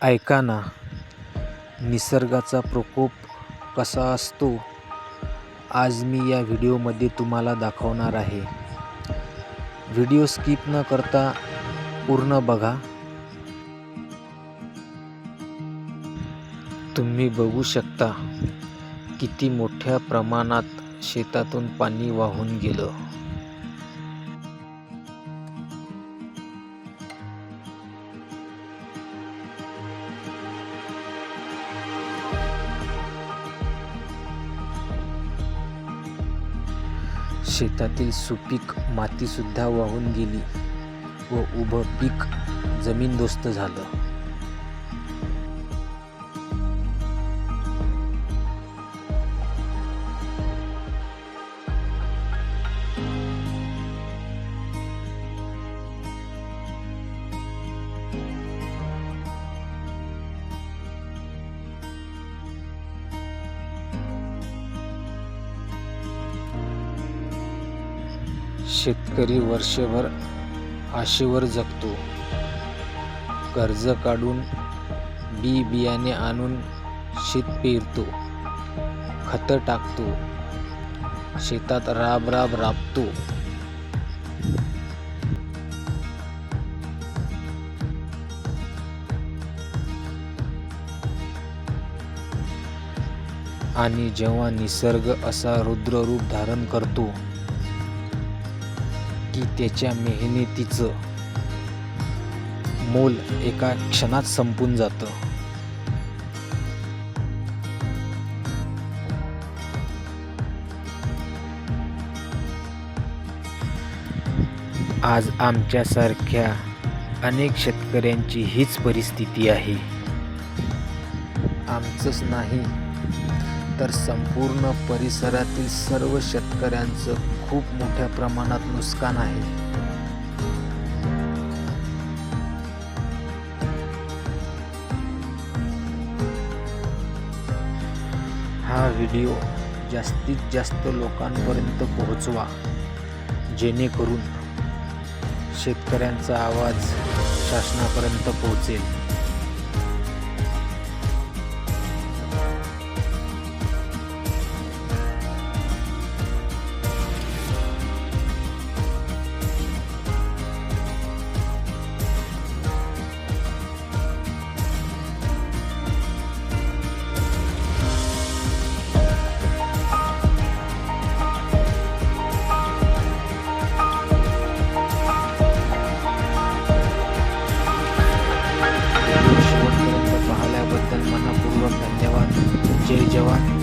ऐका ना, निसर्गाचा प्रकोप कसा असतो आज मी या व्हिडिओमध्ये तुम्हाला दाखवणार आहे. व्हिडिओ स्किप न करता पूर्ण बघा. तुम्ही बघू शकता किती मोठ्या प्रमाणात शेतातून पाणी वाहून गेलं. शेतातील सुपीक मातीसुद्धा वाहून गेली व उभं पीक जमीनदोस्त झालं. शेतकरी वर्षभर आशेवर जगतो. कर्ज काढून बियाणे आणून शेत पेरतो, खतं टाकतो, शेतात राबतो. आणि जेव्हा निसर्ग असा रुद्ररूप धारण करतो की त्याच्या मेहनतीचं मोल एका क्षणात संपून जातं. आज आमच्यासारख्या अनेक शेतकऱ्यांची हीच परिस्थिती आहे. आमचंच नाही तर संपूर्ण परिसरातील सर्व शेतकऱ्यांचं खूप मोठ्या प्रमाणात नुकसान आहे. हा व्हिडिओ जास्तीत जास्त लोकांपर्यंत पोहोचवा, जेणेकरून शेतकऱ्यांचा आवाज शासनापर्यंत पोहोचेल. धन्यवाद. जय जवान